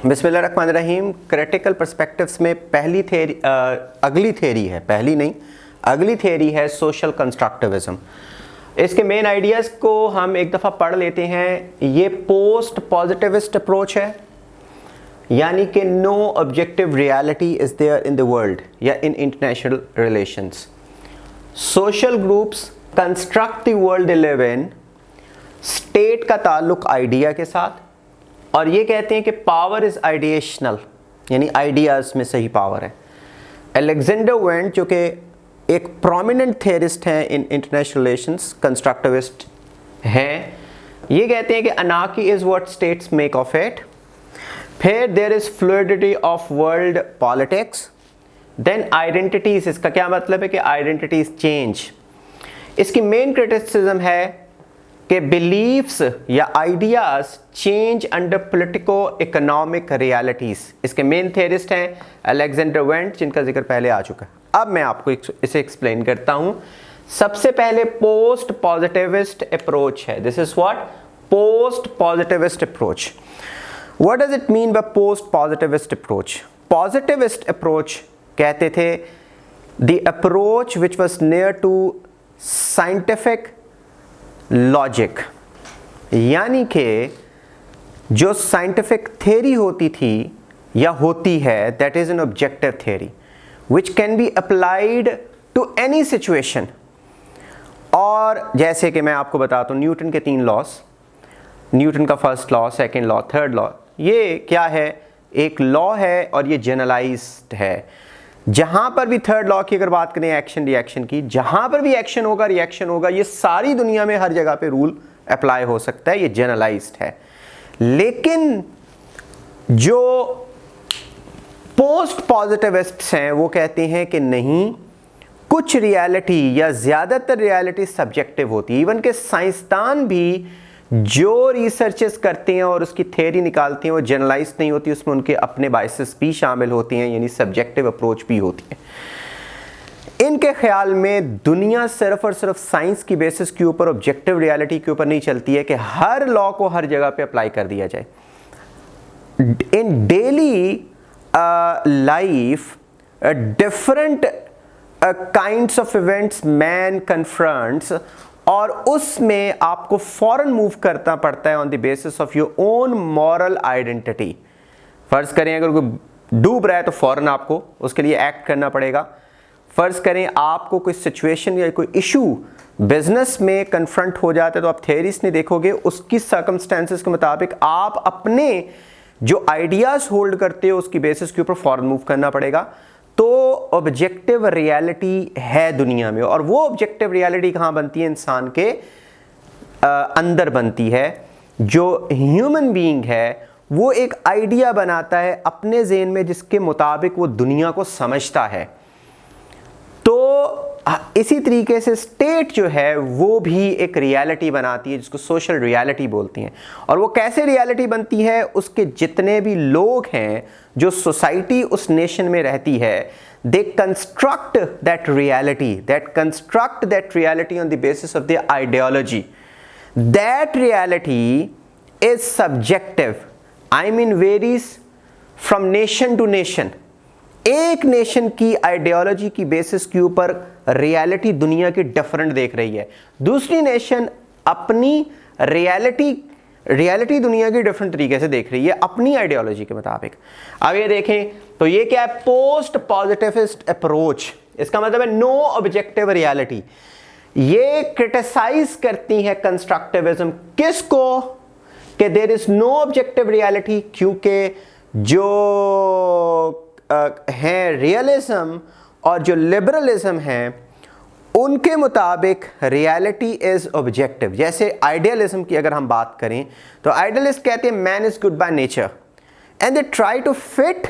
बिस्मिल्लाहिर्रहमानिर्रहीम। Critical perspectives में पहली थेरी अगली थेरी है, पहली नहीं अगली थेरी है सोशल कंस्ट्रक्टिविज्म। इसके मेन आइडियाज़ को हम एक दफ़ा पढ़ लेते हैं। ये पोस्ट पॉजिटिविस्ट अप्रोच है, यानी कि no objective reality is there in the world या in international relations. Social groups construct the world they live in. State का ताल्लुक आइडिया के साथ, और ये कहते हैं कि पावर इज़ आइडिएशनल, यानी आइडियाज़ में सही पावर है। अलेक्जेंडर वेंट जो कि एक प्रोमिनेंट थियरिस्ट हैं इन इंटरनेशनल रिलेशंस, कंस्ट्रक्टिविस्ट हैं, ये कहते हैं कि anarchy is what states make of it. फिर there is fluidity of world politics. Then identities, इसका क्या मतलब है कि आइडेंटिटीज़ चेंज। इसकी मेन क्रिटिसिज्म है कि बिलीफ्स या ideas change under politico economic realities. इसके मेन थियरिस्ट हैं अलेक्जेंडर वेंट, जिनका जिक्र पहले आ चुका है। अब मैं आपको इसे एक्सप्लेन करता हूँ। सबसे पहले पोस्ट पॉजिटिविस्ट अप्रोच है। This is what post positivist approach. What does it mean by post positivist approach? Positivist approach कहते थे the approach which was near to scientific logic, यानी कि जो साइंटिफिक थ्योरी होती थी या होती है, that is an objective theory which can be applied to any situation. और जैसे कि मैं आपको बताता हूँ, न्यूटन के 3 लॉस, न्यूटन का first law, second law, third law, ये क्या है? एक लॉ है और ये जनरलाइज्ड है। जहां पर भी थर्ड लॉ की अगर बात करें एक्शन रिएक्शन की, जहां पर भी एक्शन होगा रिएक्शन होगा, ये सारी दुनिया में हर जगह पे रूल अप्लाई हो सकता है, ये जनरलाइज्ड है। लेकिन जो पोस्ट पॉजिटिविस्ट्स हैं वो कहते हैं कि नहीं, कुछ रियलिटी या ज्यादातर रियलिटी सब्जेक्टिव होती है। इवन के साइंसदान भी जो रिसर्चेस करते हैं और उसकी थ्योरी निकालते हैं वो जनरलाइज नहीं होती, उसमें उनके अपने बायसेस भी शामिल होती हैं, यानी सब्जेक्टिव अप्रोच भी होती है। इनके ख्याल में दुनिया सिर्फ और सिर्फ साइंस की बेसिस के ऊपर, ऑब्जेक्टिव रियलिटी के ऊपर नहीं चलती है कि हर लॉ को हर जगह पे अप्लाई कर दिया जाए। In daily life different kinds of events man confronts, और उसमें आपको फौरन मूव करना पड़ता है on the basis of your own moral identity. फर्ज करें अगर कोई डूब रहा है तो फौरन आपको उसके लिए एक्ट करना पड़ेगा। फर्ज करें आपको कोई सिचुएशन या कोई इशू बिजनेस में कन्फ्रंट हो जाता है तो आप थ्योरीज नहीं देखोगे, उसकी सर्कमस्टेंसेस के मुताबिक आप अपने जो आइडियाज होल्ड करते हो उसकी बेसिस के ऊपर फौरन मूव करना पड़ेगा। तो ऑब्जेक्टिव रियलिटी है दुनिया में, और वो ऑब्जेक्टिव रियलिटी कहाँ बनती है? इंसान के अंदर बनती है। जो ह्यूमन बीइंग है वो एक आइडिया बनाता है अपने ज़हन में जिसके मुताबिक वो दुनिया को समझता है। तो इसी तरीके से स्टेट जो है वो भी एक रियलिटी बनाती है जिसको सोशल रियलिटी बोलती हैं। और वो कैसे रियलिटी बनती है? उसके जितने भी लोग हैं, जो सोसाइटी उस नेशन में रहती है, they construct that reality on the basis of the ideology. That reality is subjective, I mean varies from nation to nation. एक नेशन की आइडियोलॉजी की बेसिस के ऊपर रियलिटी दुनिया की डिफरेंट देख रही है, दूसरी नेशन अपनी रियलिटी दुनिया की डिफरेंट तरीके से देख रही है अपनी आइडियोलॉजी के मुताबिक। अब ये देखें तो ये क्या है? Post positivist approach. इसका मतलब है नो ऑब्जेक्टिव रियलिटी। ये क्रिटिसाइज करती है कंस्ट्रक्टिविज्म किसको? कि there is no objective reality, क्योंकि जो है रियलिज्म और जो लिबरलिज्म है उनके मुताबिक रियलिटी इज ऑब्जेक्टिव। जैसे आइडियलिज्म की अगर हम बात करें तो आइडियलिस्ट कहते हैं man is good by nature, and they try to fit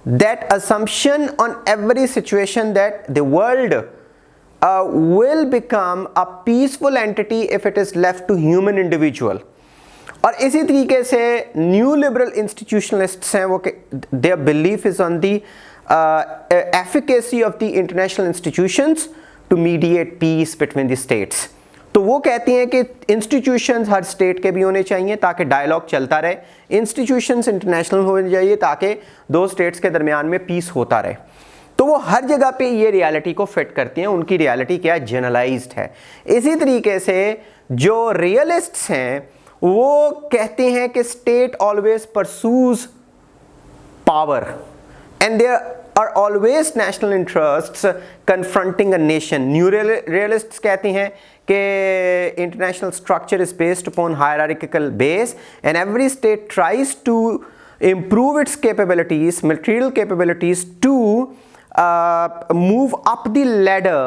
that assumption on every situation that the world will become a peaceful entity if it is left to human individual. और इसी तरीके से new liberal institutionalists हैं, वो their belief is on the efficacy of the international institutions to mediate piece between the states. तो वो कहती हैं कि इंस्टीट्यूशंस हर स्टेट के भी होने चाहिए ताकि डायलॉग चलता रहे, इंस्टीट्यूशंस इंटरनेशनल होने चाहिए ताकि दो स्टेट्स के दरमियान में पीस होता रहे। तो वो हर जगह पे ये रियलिटी को फिट करती हैं, उनकी रियलिटी क्या है, जनरलाइज्ड है। इसी तरीके से जो रियलिस्ट्स हैं वो कहते हैं कि state always pursues power and there are always national interests confronting a nation. New realists कहते हैं कि international structure is based upon hierarchical base and every state tries to improve its capabilities, material capabilities to move up the ladder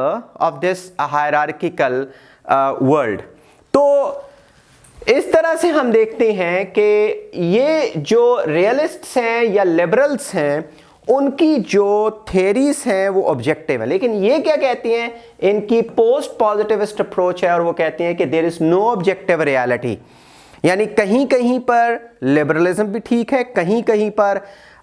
of this hierarchical world. तो इस तरह से हम देखते हैं कि ये जो रियलिस्ट्स हैं या लिबरल्स हैं उनकी जो थेरीज हैं वो ऑब्जेक्टिव है, लेकिन ये क्या कहती हैं, इनकी पोस्ट पॉजिटिविस्ट अप्रोच है और वो कहती हैं कि there is no objective reality. यानी कहीं कहीं पर लिबरलिज्म भी ठीक है, कहीं कहीं पर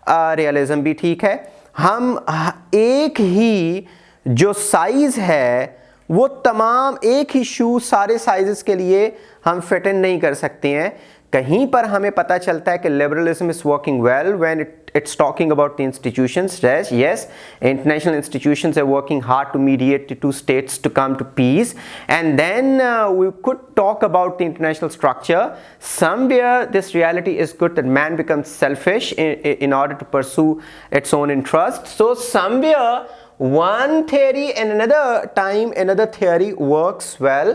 रियलिज्म भी ठीक है। हम एक ही जो साइज है वो तमाम एक ही शू सारे साइजेस के लिए हम फिट इन नहीं कर सकते हैं। कहीं पर हमें पता चलता है कि liberalism is working well when it's talking about the institutions. Yes, international institutions are working hard to mediate the two states to come to peace, and then we could talk about the international structure. Somewhere this reality is good that man becomes selfish in order to pursue its own interests. So somewhere one theory and another time another theory works well.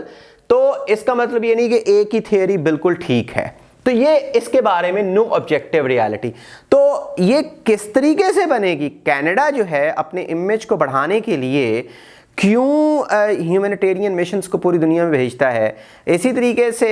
तो इसका मतलब ये नहीं कि एक ही theory बिल्कुल ठीक है। तो ये इसके बारे में नो ऑब्जेक्टिव रियलिटी। तो ये किस तरीके से बनेगी, कनाडा जो है अपने इमेज को बढ़ाने के लिए क्यों ह्यूमैनिटेरियन मिशंस को पूरी दुनिया में भेजता है। इसी तरीके से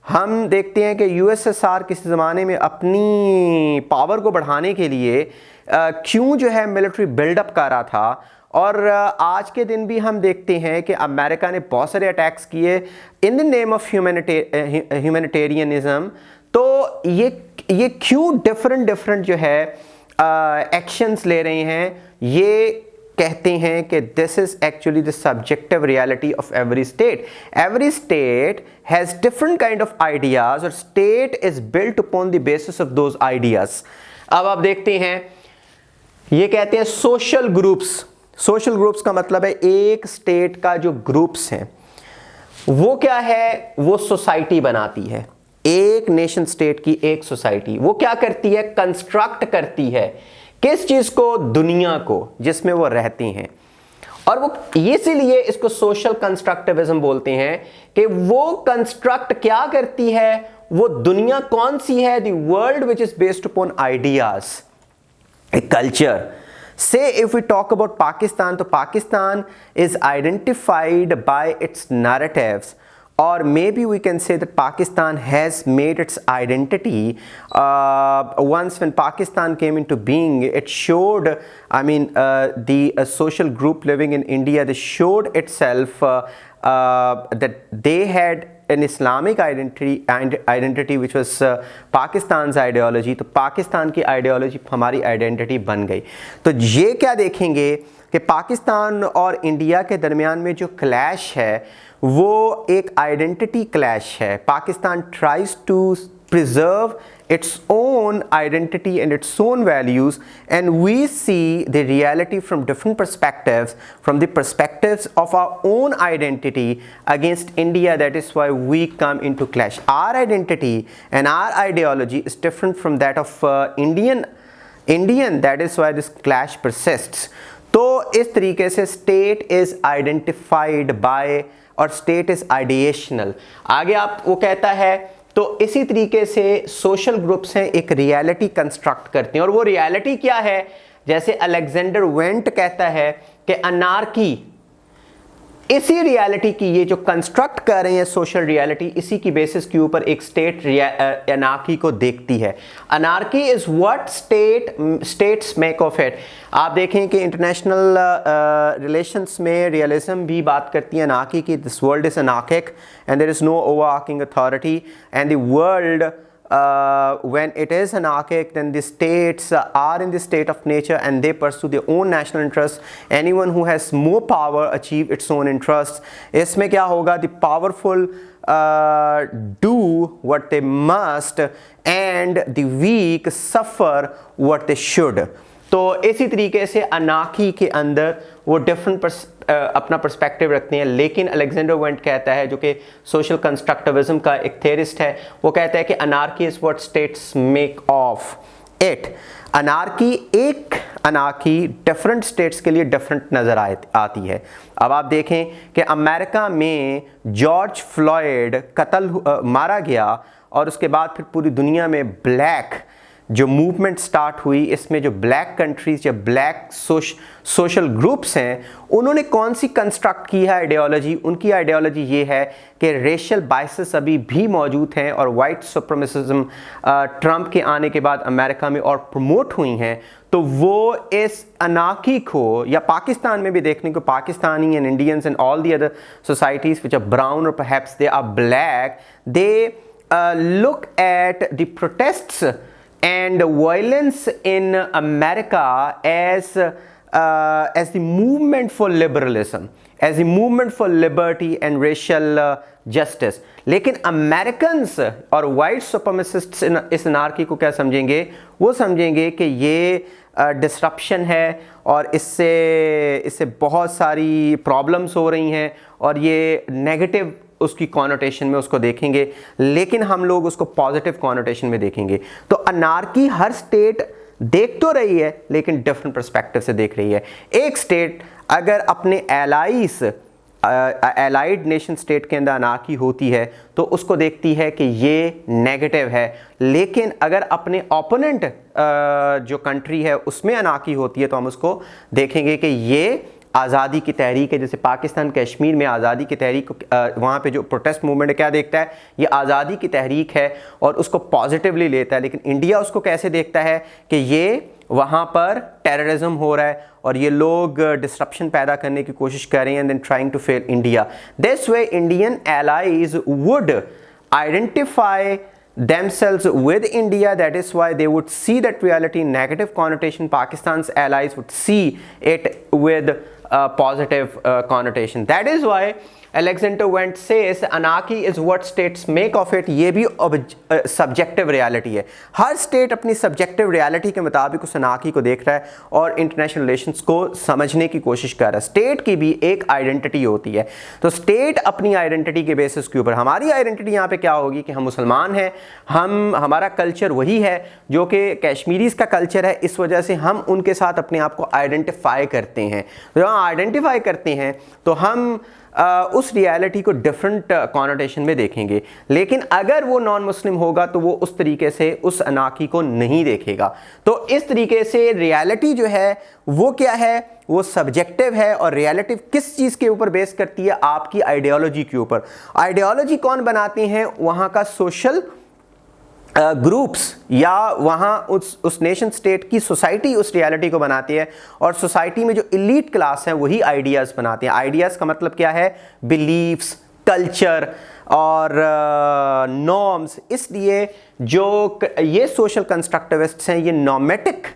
हम देखते हैं कि यूएसएसआर किसी ज़माने में अपनी पावर को बढ़ाने के लिए क्यों जो है मिलिट्री बिल्डअप कर रहा था, और आज के दिन भी हम देखते हैं कि अमेरिका ने बहुत सारे अटैक्स किए in the name of humanitarianism. तो ये क्यों डिफरेंट जो है एक्शंस ले रहे हैं, ये कहते हैं कि this is actually the subjective reality of every state. Every state has different kind of ideas और state is built upon the basis of those ideas. अब आप देखते हैं ये कहते हैं सोशल ग्रुप्स। सोशल ग्रुप्स का मतलब है एक स्टेट का जो ग्रुप्स हैं वो क्या है, वो सोसाइटी बनाती है। एक नेशन स्टेट की एक सोसाइटी वो क्या करती है, कंस्ट्रक्ट करती है किस चीज को, दुनिया को जिसमें वो रहती हैं। और वो इसीलिए इसको सोशल कंस्ट्रक्टिविज्म बोलते हैं कि वो कंस्ट्रक्ट क्या करती है, वो दुनिया कौन सी है, the world which is based upon ideas, a culture. Say if we talk about Pakistan, तो Pakistan is identified by its narratives, or maybe we can say that Pakistan has made its identity. Once when Pakistan came into being, it showed, the social group living in India, they showed itself that they had an Islamic identity which was Pakistan's ideology। तो पाकिस्तान की ideology हमारी identity बन गई। तो ये क्या देखेंगे कि पाकिस्तान और इंडिया के दरमियान में जो क्लैश है वो एक आइडेंटिटी क्लैश है। Pakistan tries to preserve its own identity and its own values, and we see the reality from different perspectives, from the perspectives of our own identity against India. That is why we come into clash. Our identity and our ideology is different from that of Indian. That is why this clash persists. तो इस तरीके से state is identified by और state is ideational। आगे आप वो कहता है तो इसी तरीके से सोशल ग्रुप्स हैं एक रियलिटी कंस्ट्रक्ट करते हैं, और वो रियलिटी क्या है, जैसे अलेक्जेंडर वेंट कहता है कि अनार्की, इसी रियलिटी की ये जो कंस्ट्रक्ट कर रहे हैं सोशल रियलिटी, इसी की बेसिस के ऊपर एक स्टेट अनार्की को देखती है। Anarchy is what states make of it. आप देखें कि इंटरनेशनल रिलेशंस में रियलिज्म भी बात करती है अनार्की की। This world is anarchic and there is no overarching authority and the world when it is anarchic, then the states are in the state of nature and they pursue their own national interests. Anyone who has more power achieve its own interests. इसमें क्या होगा? The powerful do what they must and the weak suffer what they should. तो इसी तरीके से अनाकी के अंदर वो डिफरेंट अपना पर्सपेक्टिव रखते हैं, लेकिन अलेक्जेंडर वेंट कहता है, जो कि सोशल कंस्ट्रक्टिविज्म का एक थेरिस्ट है, वो कहता है कि anarchy is what states make of it. Anarchy different states के लिए डिफरेंट नज़र आती है। अब आप देखें कि अमेरिका में जॉर्ज फ्लॉयड मारा गया और उसके बाद फिर पूरी दुनिया में ब्लैक जो मूवमेंट स्टार्ट हुई, इसमें जो ब्लैक कंट्रीज या ब्लैक सोशल ग्रुप्स हैं, उन्होंने कौन सी कंस्ट्रक्ट की है आइडियोलॉजी? उनकी आइडियोलॉजी ये है कि रेशियल बायसेस अभी भी मौजूद हैं और वाइट सुप्रीमेसिज्म ट्रंप के आने के बाद अमेरिका में और प्रमोट हुई हैं। तो वो इस अनाकी को, या पाकिस्तान में भी देखने को, Pakistani and Indians and all the other societies which are brown और perhaps they are black, they look at the protests and violence in America as the movement for liberalism, as the movement for liberty and racial justice. लेकिन Americans और white सुपरमेसिस्ट्स इस anarchy को क्या समझेंगे? वो समझेंगे कि ये डिसरप्शन है और इससे बहुत सारी प्रॉब्लम्स हो रही हैं और ये नेगेटिव उसकी कॉनोटेशन में उसको देखेंगे, लेकिन हम लोग उसको पॉजिटिव कॉनोटेशन में देखेंगे। तो अनार्की हर स्टेट देख तो रही है, लेकिन डिफरेंट पर्सपेक्टिव से देख रही है। एक स्टेट अगर अपने एलाइड नेशन स्टेट के अंदर अनार्की होती है तो उसको देखती है कि ये नेगेटिव है, लेकिन अगर अपने ओपोनेंट जो कंट्री है उसमें अनार्की होती है तो हम उसको देखेंगे कि ये आज़ादी की तहरीक है। जैसे पाकिस्तान कश्मीर में आज़ादी की तहरीक, वहाँ पे जो प्रोटेस्ट मूवमेंट है, क्या देखता है? ये आज़ादी की तहरीक है और उसको पॉजिटिवली लेता है। लेकिन इंडिया उसको कैसे देखता है कि ये वहाँ पर टेररिज्म हो रहा है और ये लोग डिस्ट्रप्शन पैदा करने की कोशिश कर रहे हैं, and then trying to fail India. This way Indian allies would identify themselves with India. That is why they would see that reality in negative connotation. Pakistan's allies would see it with positive connotation. That is why Alexander Went says anarchy is what states make of it. ये भी subjective reality है। हर state अपनी subjective reality के मुताबिक उस anarchy को देख रहा है और international relations को समझने की कोशिश कर रहा है। state की भी एक identity होती है, तो state अपनी identity के basis के ऊपर, हमारी identity यहाँ पे क्या होगी कि हम मुसलमान हैं, हमारा culture वही है जो कि कश्मीरीज़ का culture है, इस वजह से हम उनके साथ अपने आप को identify करते हैं। जब हम identify करते हैं तो हम उस रियलिटी को डिफरेंट कॉनोटेशन में देखेंगे, लेकिन अगर वो नॉन मुस्लिम होगा तो वो उस तरीके से उस अनाकी को नहीं देखेगा। तो इस तरीके से रियलिटी जो है वो क्या है? वो सब्जेक्टिव है। और रियलिटी किस चीज़ के ऊपर बेस करती है? आपकी आइडियोलॉजी के ऊपर। आइडियोलॉजी कौन बनाते हैं? वहाँ का सोशल ग्रुप्स या वहाँ उस नेशन स्टेट की सोसाइटी उस रियलिटी को बनाती है, और सोसाइटी में जो इलीट क्लास है वही आइडियाज़ बनाते हैं। आइडियाज़ का मतलब क्या है? बिलीव्स, कल्चर और नॉर्म्स। इसलिए जो ये सोशल कंस्ट्रक्टिविस्ट्स हैं ये नॉर्मेटिक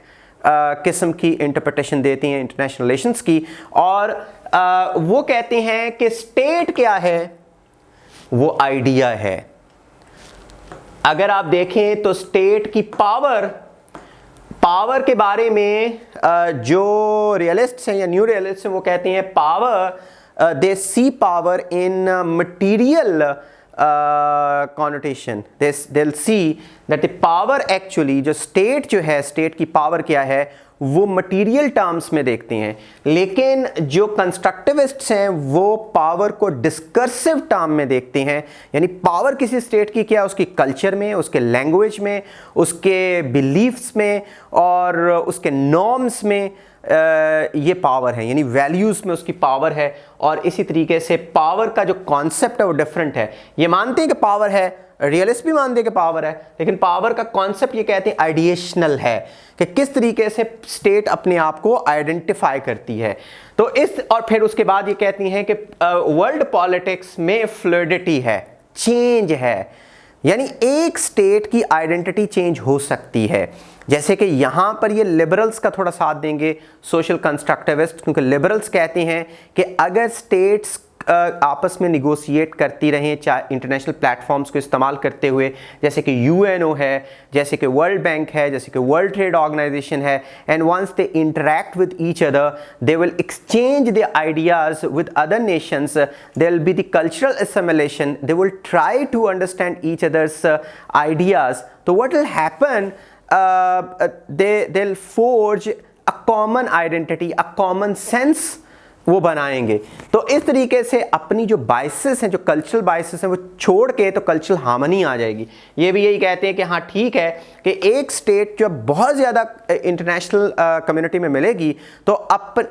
किस्म की इंटरप्रिटेशन देती हैं इंटरनेशनल रिलेशंस की, और वो कहते हैं कि स्टेट क्या है? वो आइडिया है। अगर आप देखें तो स्टेट की पावर के बारे में जो रियलिस्ट्स हैं या न्यू रियलिस्ट्स हैं वो कहते हैं power, they see power in material connotation. They'll see that the power actually, जो स्टेट जो है, स्टेट की पावर क्या है वो मटेरियल टर्म्स में देखते हैं, लेकिन जो कंस्ट्रक्टिविस्ट्स हैं वो पावर को डिस्कर्सिव टर्म में देखते हैं। यानी पावर किसी स्टेट की क्या है? उसकी कल्चर में, उसके लैंग्वेज में, उसके बिलीफ्स में और उसके नॉर्म्स में ये पावर है, यानी वैल्यूज़ में उसकी पावर है। और इसी तरीके से पावर का जो कॉन्सेप्ट है वो डिफरेंट है। ये मानते हैं कि पावर है, रियलिस्ट भी मानते हैं कि पावर है, लेकिन पावर का कॉन्सेप्ट ये कहते हैं आइडिएशनल है, कि किस तरीके से स्टेट अपने आप को आइडेंटिफाई करती है। तो इस, और फिर उसके बाद ये कहती हैं कि वर्ल्ड पॉलिटिक्स में फ्लूइडिटी है, चेंज है, यानी एक स्टेट की आइडेंटिटी चेंज हो सकती है। जैसे कि यहाँ पर ये लिबरल्स का थोड़ा साथ देंगे, सोशल कंस्ट्रक्टिविस्ट, क्योंकि लिबरल्स कहते हैं कि अगर स्टेट्स आपस में निगोशिएट करती रहें, चाहे इंटरनेशनल प्लेटफॉर्म्स को इस्तेमाल करते हुए, जैसे कि यूएनओ है, जैसे कि वर्ल्ड बैंक है, जैसे कि वर्ल्ड ट्रेड ऑर्गेनाइजेशन है, and once they interact with each other they will exchange the ideas with other nations, there will be the cultural assimilation, they will try to understand each other's ideas. So what will happen, they'll forge a common identity, a common sense वो बनाएंगे। तो इस तरीके से अपनी जो biases हैं, जो कल्चरल बाइसेस हैं, वो छोड़ के तो कल्चरल हार्मनी आ जाएगी। ये भी यही कहते हैं कि हाँ ठीक है कि एक स्टेट जो बहुत ज़्यादा इंटरनेशनल कम्युनिटी में मिलेगी तो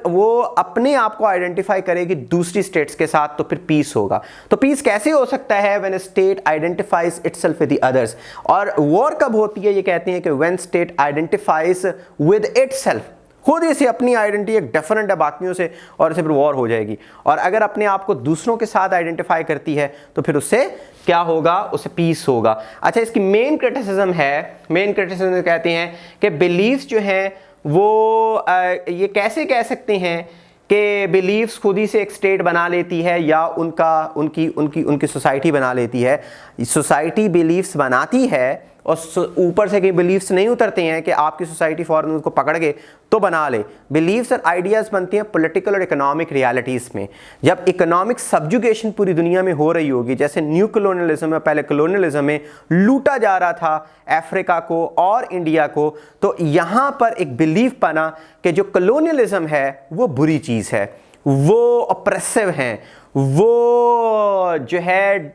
वो अपने आप को आइडेंटिफाई करेगी दूसरी स्टेट्स के साथ, तो फिर पीस होगा। तो पीस कैसे हो सकता है? When a state identifies itself with the others. और वॉर कब होती है? ये कहते हैं कि when state identifies with itself, खुद इसे अपनी आइडेंटिटी एक डिफरेंट है बाकियों से, और इसे फिर वॉर हो जाएगी। और अगर अपने आप को दूसरों के साथ आइडेंटिफाई करती है तो फिर उससे क्या होगा? उससे पीस होगा। अच्छा, इसकी मेन क्रिटिसिज्म है, मेन क्रिटिसिज्म कहते हैं कि बिलीफ्स जो हैं वो ये कैसे कह सकते हैं कि बिलीफ्स खुद ही से एक स्टेट बना लेती है या उनकी सोसाइटी बना लेती है। सोसाइटी बिलीफ्स बनाती है और ऊपर से कहीं बिलीफ्स नहीं उतरते हैं कि आपकी सोसाइटी फौरन उनको पकड़ के तो बना ले। बिलीफ्स और आइडियाज़ बनती हैं पॉलिटिकल और इकोनॉमिक रियलिटीज़ में। जब इकोनॉमिक सब्जुगेशन पूरी दुनिया में हो रही होगी, जैसे न्यू कॉलोनियलिज्म में, पहले कॉलोनियलिज्म में लूटा जा रहा था अफ्रीका को और इंडिया को, तो यहाँ पर एक बिलीफ बना कि जो कॉलोनियलिज्म है वो बुरी चीज़ है, वो ऑप्रेसिव हैं, वो जो है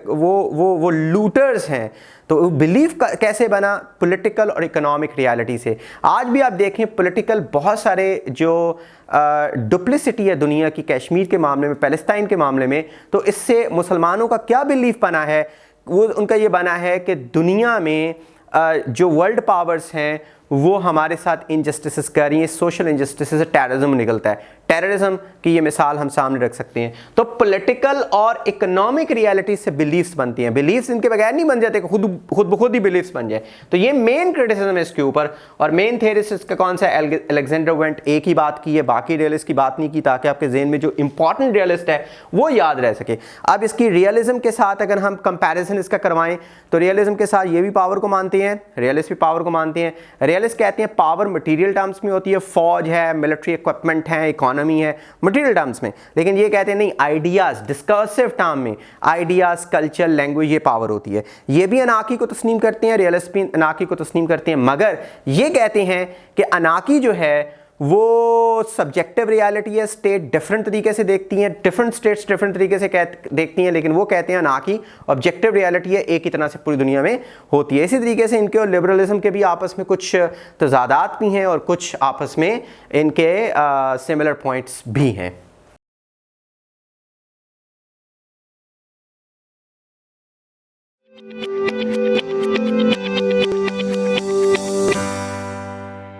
वो लूटर्स हैं। तो बिलीफ कैसे बना? पॉलिटिकल और इकोनॉमिक रियलिटी से। आज भी आप देखें पॉलिटिकल बहुत सारे जो डुप्लिसिटी है दुनिया की, कश्मीर के मामले में, पैलेस्टाइन के मामले में, तो इससे मुसलमानों का क्या बिलीफ बना है? वो उनका ये बना है कि दुनिया में जो वर्ल्ड पावर्स हैं वो हमारे साथ इनजस्टिस कर रही हैं, सोशल इनजस्टिस से टेररिज्म निकलता है। टेररिज्म की ये मिसाल हम सामने रख सकते हैं। तो पॉलिटिकल और इकोनॉमिक रियलिटी से बिलीफ्स बनती हैं। बिलीफ्स इनके बगैर नहीं बन जाते, खुद ही बिलीफ्स बन जाए। तो ये मेन क्रिटिसिज्म है इसके ऊपर। और मेन थेरिस्ट इसका कौन सा? Alexander went. एक ही बात की है, बाकी रियलिस्ट की बात नहीं की, ताकि आपके जेहन में जो इंपॉर्टेंट रियलिस्ट है वो याद रह सके। अब इसकी रियलिज्म के साथ अगर हम कंपैरिजन इसका करवाएं तो रियलिज्म के साथ ये भी पावर को मानते हैं, रियलिस्ट भी पावर को मानते हैं। रियलिस्ट कहते हैं पावर मटेरियल टर्म्स में होती है, फौज है, मिलिट्री इक्विपमेंट है, इकोनॉमी है, मटेरियल टर्म्स में। लेकिन ये कहते हैं नहीं, आइडियाज डिस्कर्सिव टर्म में आइडियाज, कल्चर, लैंग्वेज, ये पावर होती है। ये भी अनाकी को तस्लीम करते हैं, रियलिस्ट भी अनाकी को तस्लीम करते हैं, मगर ये कहते हैं कि अनाकी जो है वो सब्जेक्टिव रियलिटी है, स्टेट डिफरेंट तरीके से देखती हैं, डिफरेंट स्टेट्स डिफरेंट तरीके से देखती हैं, लेकिन वो कहते हैं ना कि ऑब्जेक्टिव रियलिटी है, एक ही तरह से पूरी दुनिया में होती है। इसी तरीके से इनके और लिबरलिज्म के भी आपस में कुछ तजादात भी हैं और कुछ आपस में इनके सिमिलर पॉइंट्स भी हैं।